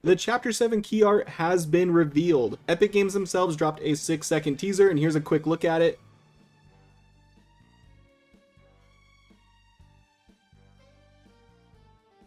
The Chapter 7 key art has been revealed. Epic Games themselves dropped a 6-second teaser, and here's a quick look at it.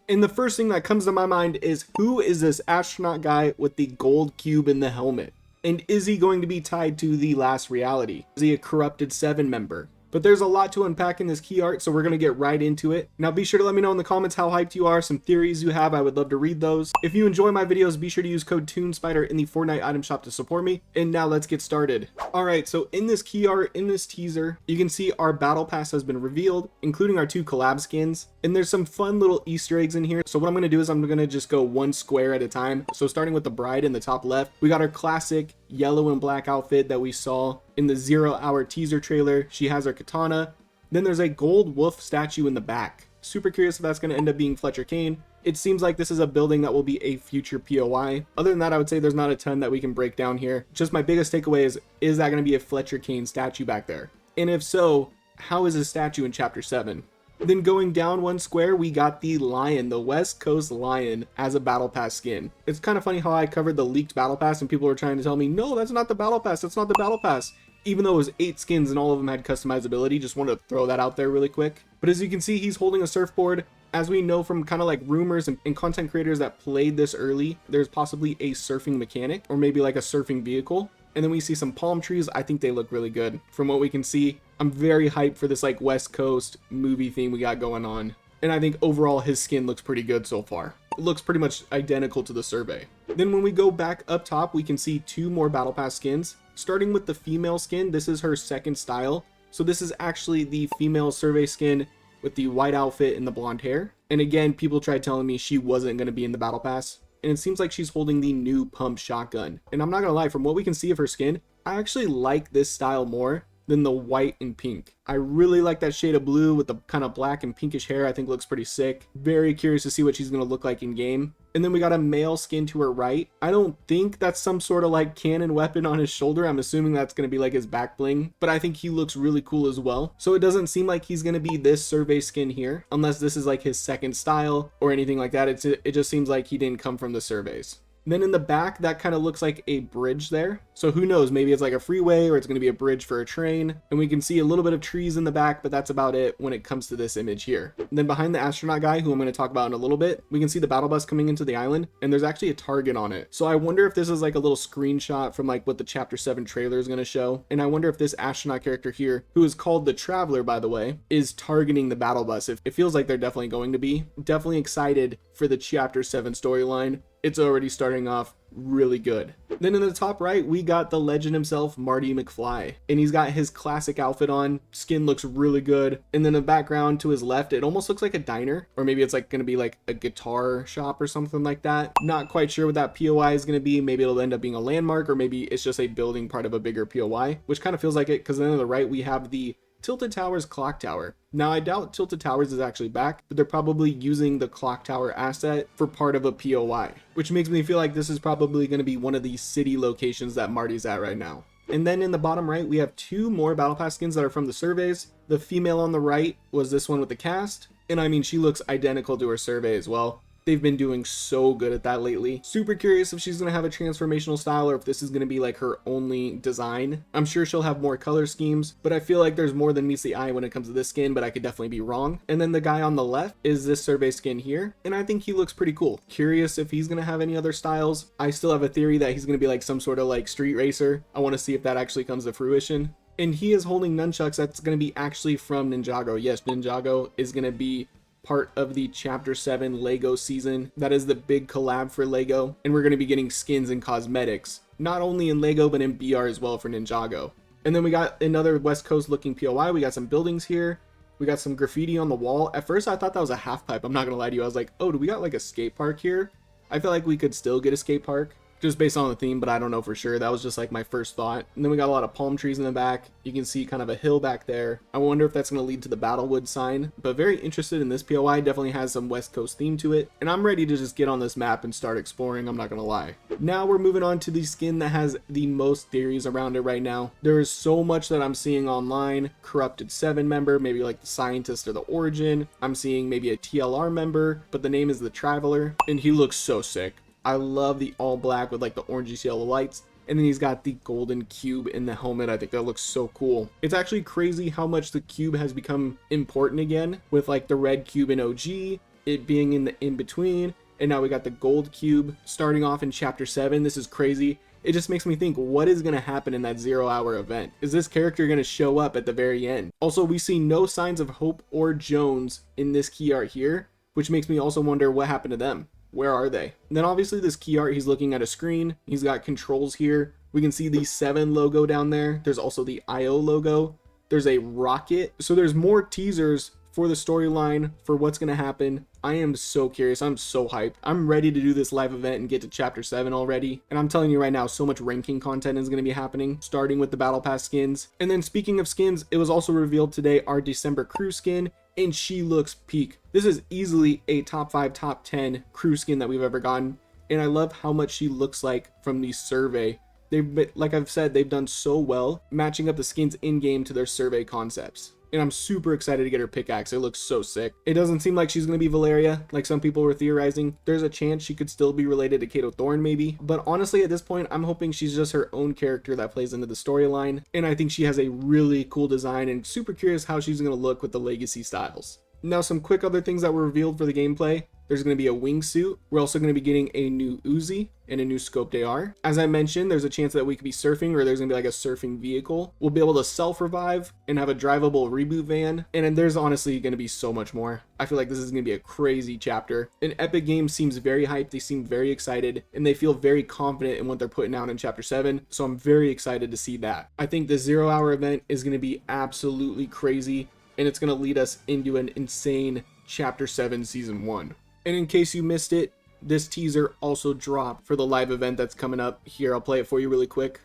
And the first thing that comes to my mind is, who is this astronaut guy with the gold cube in the helmet? And is he going to be tied to the last reality? Is he a corrupted 7 member? But there's a lot to unpack in this key art, so we're going to get right into it. Now be sure to let me know in the comments how hyped you are, some theories you have. I would love to read those. If you enjoy my videos, be sure to use code TuneSpider in the Fortnite item shop to support me. And now let's get started. Alright, so in this key art, in this teaser, you can see our battle pass has been revealed, including our 2 collab skins. And there's some fun little Easter eggs in here. So what I'm going to do is I'm going to just go one square at a time. So starting with the bride in the top left, we got our classic yellow and black outfit that we saw in the 0-hour teaser trailer. She has her katana. Then there's a gold wolf statue in the back. Super curious if that's going to end up being Fletcher Kane. It seems like this is a building that will be a future POI. Other than that, I would say there's not a ton that we can break down here. Just my biggest takeaway is that going to be a Fletcher Kane statue back there? And if so, how is his statue in Chapter 7? Then going down one square, we got the lion, the West Coast lion, as a battle pass skin. It's kind of funny how I covered the leaked battle pass and people were trying to tell me, no, that's not the battle pass, that's not the battle pass. Even though it was 8 skins and all of them had customizability, just wanted to throw that out there really quick. But as you can see, he's holding a surfboard. As we know from kind of like rumors and content creators that played this early, there's possibly a surfing mechanic or maybe like a surfing vehicle. And then we see some palm trees. I think they look really good. From what we can see, I'm very hyped for this like West Coast movie theme we got going on. And I think overall his skin looks pretty good so far. It looks pretty much identical to the survey. Then when we go back up top, we can see 2 more battle pass skins. Starting with the female skin, this is her second style. So this is actually the female survey skin with the white outfit and the blonde hair. And again, people tried telling me she wasn't going to be in the battle pass. And it seems like she's holding the new pump shotgun. And I'm not gonna lie, from what we can see of her skin, I actually like this style more than the white and pink. I really like that shade of blue with the kind of black and pinkish hair. I think looks pretty sick. Very curious to see what she's gonna look like in game. And then we got a male skin to her right. I don't think that's some sort of like cannon weapon on his shoulder. I'm assuming that's gonna be like his back bling, but I think he looks really cool as well. So it doesn't seem like he's gonna be this survey skin here, unless this is like his second style or anything like that. It just seems like he didn't come from the surveys. Then in the back, that kind of looks like a bridge there. So who knows, maybe it's like a freeway or it's going to be a bridge for a train. And we can see a little bit of trees in the back, but that's about it when it comes to this image here. And then behind the astronaut guy, who I'm going to talk about in a little bit, we can see the battle bus coming into the island and there's actually a target on it. So I wonder if this is like a little screenshot from like what the Chapter 7 trailer is going to show. And I wonder if this astronaut character here, who is called the Traveler, by the way, is targeting the battle bus. It feels like they're definitely going to be. Definitely excited for the Chapter 7 storyline. It's already starting off really good. Then in the top right, we got the legend himself, Marty McFly, and he's got his classic outfit on. Skin looks really good. And then the background to his left, it almost looks like a diner, or maybe it's like going to be like a guitar shop or something like that. Not quite sure what that POI is going to be. Maybe it'll end up being a landmark, or maybe it's just a building part of a bigger POI, which kind of feels like it, because then on the right, we have the Tilted Towers clock tower. Now I doubt Tilted Towers is actually back, but they're probably using the clock tower asset for part of a POI, which makes me feel like this is probably going to be one of the city locations that Marty's at right now. And then in the bottom right, we have 2 more battle pass skins that are from the surveys. The female on the right was this one with the cast, and I mean, she looks identical to her survey as well. They've been doing so good at that lately. Super curious if she's going to have a transformational style or if this is going to be like her only design. I'm sure she'll have more color schemes, but I feel like there's more than meets the eye when it comes to this skin, but I could definitely be wrong. And then the guy on the left is this survey skin here, and I think he looks pretty cool. Curious if he's going to have any other styles. I still have a theory that he's going to be like some sort of like street racer. I want to see if that actually comes to fruition. And he is holding nunchucks that's going to be actually from Ninjago. Yes, Ninjago is going to be part of the Chapter 7 Lego season. That is the big collab for Lego, and we're going to be getting skins and cosmetics, not only in Lego but in BR as well for Ninjago. And then we got another West Coast looking POI. We got some buildings here. We got some graffiti on the wall. At first I thought that was a half pipe. I'm not gonna lie to you. I was like, oh, do we got like a skate park here? I feel like we could still get a skate park just based on the theme, but I don't know for sure. That was just like my first thought. And then we got a lot of palm trees in the back. You can see kind of a hill back there. I wonder if that's going to lead to the Battlewood sign, but very interested in this POI. Definitely has some West Coast theme to it, and I'm ready to just get on this map and start exploring. I'm not going to lie. Now we're moving on to the skin that has the most theories around it right now. There is so much that I'm seeing online. Corrupted 7 member, maybe like the scientist or the origin. I'm seeing maybe a TLR member, but the name is the Traveler, and he looks so sick. I love the all black with like the orangish yellow lights. And then he's got the golden cube in the helmet. I think that looks so cool. It's actually crazy how much the cube has become important again, with like the red cube in OG, it being in the in-between, and now we got the gold cube starting off in chapter 7. This is crazy. It just makes me think, what is going to happen in that 0-hour event? Is this character going to show up at the very end? Also, we see no signs of Hope or Jones in this key art here, which makes me also wonder what happened to them. Where are they? And then obviously this key art, he's looking at a screen. He's got controls here. We can see the 7 logo down there. There's also the IO logo. There's a rocket. So there's more teasers for the storyline, for what's going to happen. I am so curious. I'm so hyped. I'm ready to do this live event and get to chapter 7 already. And I'm telling you right now, so much ranking content is going to be happening, starting with the battle pass skins. And then speaking of skins, it was also revealed today our December crew skin, and she looks peak. This is easily a top 5, top 10 crew skin that we've ever gotten. And I love how much she looks like from the survey. They've, like I've said, they've done so well matching up the skins in game to their survey concepts. And I'm super excited to get her pickaxe. It looks so sick. It doesn't seem like she's going to be Valeria, like some people were theorizing. There's a chance she could still be related to Kato Thorn maybe. But honestly, at this point, I'm hoping she's just her own character that plays into the storyline. And I think she has a really cool design, and super curious how she's going to look with the legacy styles. Now, some quick other things that were revealed for the gameplay. There's going to be a wingsuit. We're also going to be getting a new Uzi and a new scoped AR. As I mentioned, there's a chance that we could be surfing, or there's going to be like a surfing vehicle. We'll be able to self-revive and have a drivable reboot van. And then there's honestly going to be so much more. I feel like this is going to be a crazy chapter. And Epic Games seems very hyped. They seem very excited, and they feel very confident in what they're putting out in chapter 7. So I'm very excited to see that. I think the 0-hour event is going to be absolutely crazy, and it's going to lead us into an insane chapter 7 season 1. And in case you missed it, this teaser also dropped for the live event that's coming up. Here, I'll play it for you really quick.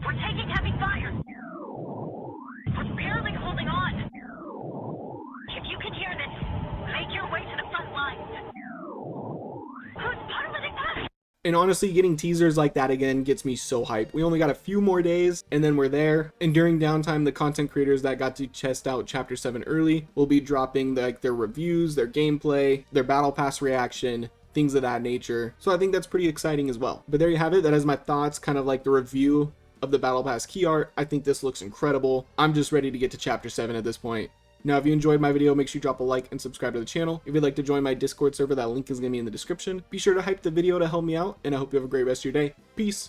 We're taking heavy fire. We're barely holding on. If you can hear this, make your way to the front lines. Who's piloting us? And honestly, getting teasers like that again gets me so hyped. We only got a few more days and then we're there. And during downtime, the content creators that got to test out chapter 7 early will be dropping like their reviews, their gameplay, their battle pass reaction, things of that nature. So I think that's pretty exciting as well. But there you have it. That is my thoughts, kind of like the review of the battle pass key art. I think this looks incredible. I'm just ready to get to chapter 7 at this point. Now, if you enjoyed my video, make sure you drop a like and subscribe to the channel. If you'd like to join my Discord server, that link is going to be in the description. Be sure to hype the video to help me out, and I hope you have a great rest of your day. Peace.